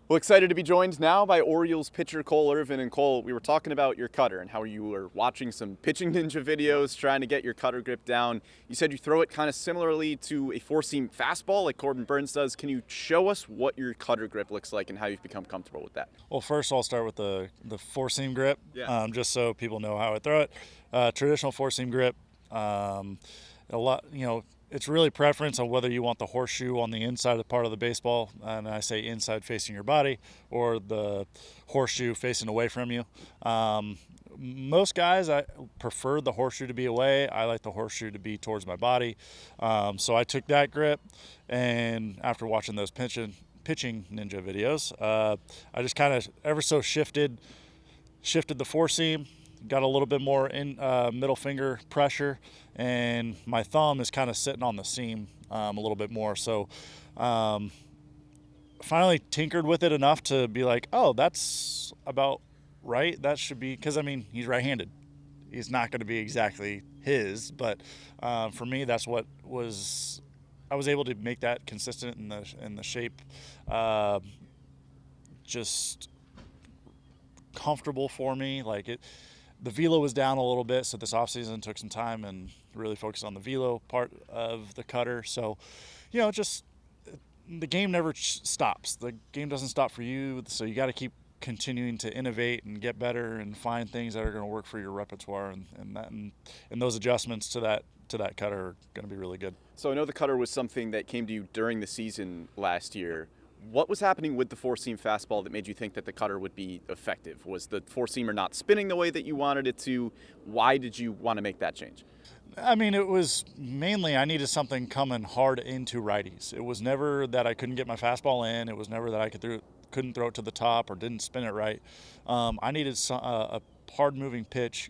Well, excited to be joined now by Orioles pitcher Cole Irvin. And Cole, we were talking about your cutter and how you were watching some pitching ninja videos trying to get your cutter grip down. You said you throw it kind of similarly to a four-seam fastball like Corbin Burns does. Can you show us what your cutter grip looks like and how you've become comfortable with that? Well, first I'll start with the four-seam grip, just so people know how I throw it. Traditional four-seam grip, it's really preference on whether you want the horseshoe on the inside of part of the baseball, and I say inside facing your body, or the horseshoe facing away from you. Most guys, I prefer the horseshoe to be away. I like the horseshoe to be towards my body. So I took that grip, and after watching those pitching ninja videos, I just kind of ever so shifted the four seam, got a little bit more in middle finger pressure, and my thumb is kind of sitting on the seam a little bit more. So finally tinkered with it enough to be like, oh, that's about right. That should be, because I mean, he's right-handed. He's not going to be exactly his, but for me, that's what was. I was able to make that consistent in the shape, just comfortable for me. Like it. The velo was down a little bit, so this offseason took some time and really focused on the velo part of the cutter. So, just the game never stops. The game doesn't stop for you, so you got to keep continuing to innovate and get better and find things that are going to work for your repertoire, and those adjustments to that cutter are going to be really good. So I know the cutter was something that came to you during the season last year. What was happening with the four-seam fastball that made you think that the cutter would be effective? Was the four-seamer not spinning the way that you wanted it to? Why did you want to make that change? I mean, it was mainly I needed something coming hard into righties. It was never that I couldn't get my fastball in. It was never that I couldn't throw it to the top or didn't spin it right. I needed a hard-moving pitch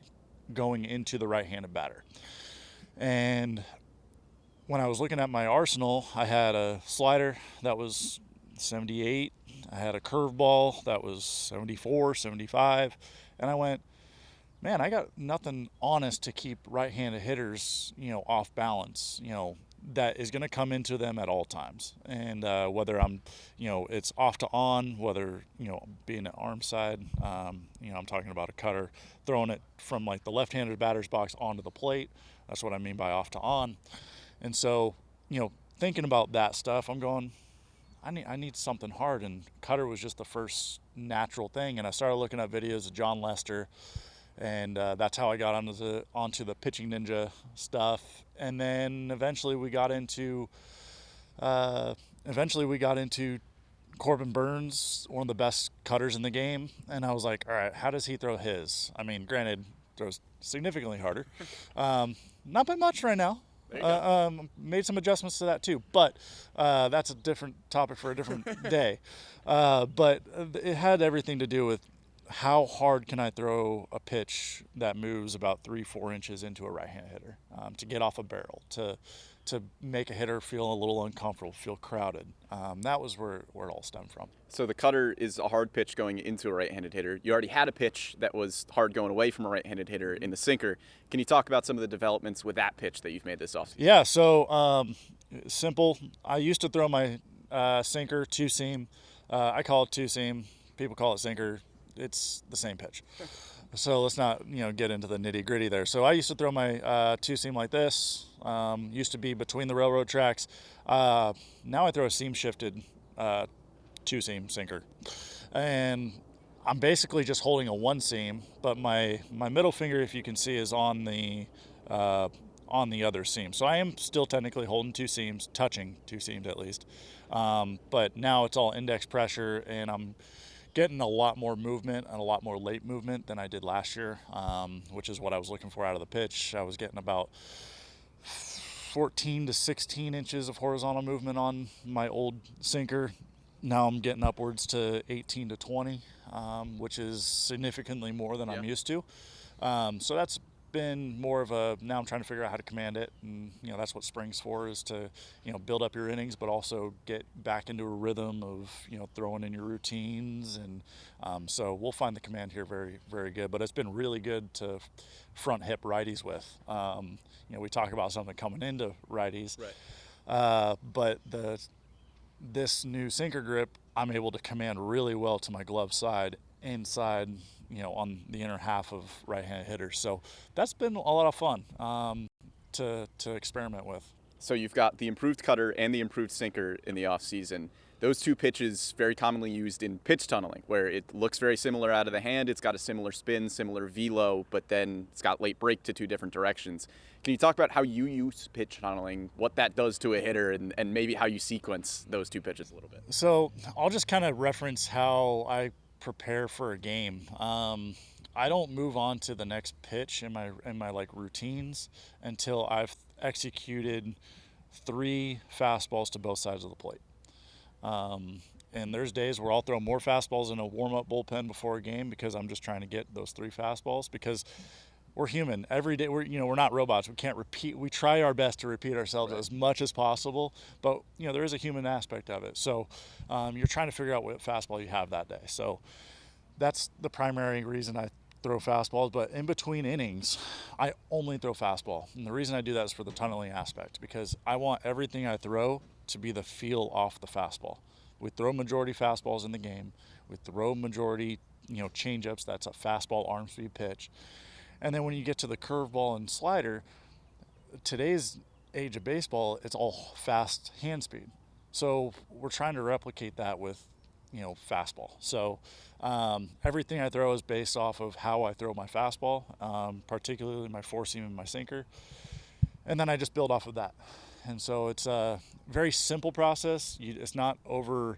going into the right-handed batter. And when I was looking at my arsenal, I had a slider that was 78. I had a curveball that was 74, 75. And I went, man, I got nothing honest to keep right-handed hitters, off balance, that is going to come into them at all times. And whether I'm, it's off to on, whether, being an arm side, I'm talking about a cutter, throwing it from like the left-handed batter's box onto the plate. That's what I mean by off to on. And so, thinking about that stuff, I'm going, I need something hard, and cutter was just the first natural thing. And I started looking at videos of John Lester, and that's how I got onto the pitching ninja stuff. And then eventually we got into Corbin Burns, one of the best cutters in the game. And I was like, all right, how does he throw his? I mean, granted, throws significantly harder, not by much right now. Made some adjustments to that too, but that's a different topic for a different day. But it had everything to do with how hard can I throw a pitch that moves about 3-4 inches into a right-handed hitter, to get off a barrel, to make a hitter feel a little uncomfortable, feel crowded. That was where it all stemmed from. So the cutter is a hard pitch going into a right-handed hitter. You already had a pitch that was hard going away from a right-handed hitter in the sinker. Can you talk about some of the developments with that pitch that you've made this offseason? Yeah, so simple. I used to throw my sinker two-seam. I call it two-seam. People call it sinker. It's the same pitch. So let's not, get into the nitty-gritty there. So I used to throw my two-seam like this. Used to be between the railroad tracks. Now I throw a seam-shifted two-seam sinker. And I'm basically just holding a one-seam, but my middle finger, if you can see, is on the other seam. So I am still technically holding two seams, touching two seams at least. But now it's all index pressure, and I'm getting a lot more movement and a lot more late movement than I did last year, which is what I was looking for out of the pitch. I was getting about 14 to 16 inches of horizontal movement on my old sinker. Now I'm getting upwards to 18 to 20, which is significantly more than I'm used to. So that's been more of a, now I'm trying to figure out how to command it, and that's what spring's for, is to build up your innings, but also get back into a rhythm of throwing in your routines. And so we'll find the command here very, very good. But it's been really good to front hip righties with. We talk about something coming into righties, right? But this new sinker grip, I'm able to command really well to my glove side inside, on the inner half of right-handed hitters. So that's been a lot of fun to experiment with. So you've got the improved cutter and the improved sinker in the offseason. Those two pitches very commonly used in pitch tunneling, where it looks very similar out of the hand. It's got a similar spin, similar velo, but then it's got late break to two different directions. Can you talk about how you use pitch tunneling, what that does to a hitter, and maybe how you sequence those two pitches a little bit? So I'll just kind of reference how I prepare for a game. I don't move on to the next pitch in my like routines until I've executed 3 fastballs to both sides of the plate. And there's days where I'll throw more fastballs in a warm-up bullpen before a game because I'm just trying to get those 3 fastballs, because we're human. Every day we're not robots. We can't repeat. We try our best to repeat ourselves as much as possible, but there is a human aspect of it. So you're trying to figure out what fastball you have that day. So that's the primary reason I throw fastballs. But in between innings, I only throw fastball. And the reason I do that is for the tunneling aspect, because I want everything I throw to be the feel off the fastball. We throw majority fastballs in the game. We throw majority, changeups. That's a fastball arm speed pitch. And then when you get to the curveball and slider, today's age of baseball, it's all fast hand speed. So we're trying to replicate that with, fastball. So everything I throw is based off of how I throw my fastball, particularly my four seam and my sinker. And then I just build off of that. And so it's a very simple process. It's not over,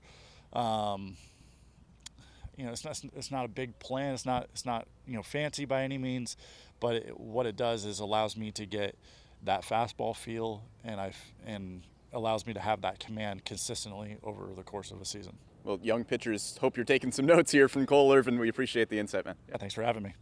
it's not a big plan. It's not fancy by any means, but what it does is allows me to get that fastball feel, and allows me to have that command consistently over the course of a season. Well, young pitchers, hope you're taking some notes here from Cole Irvin. We appreciate the insight, man. Yeah, thanks for having me.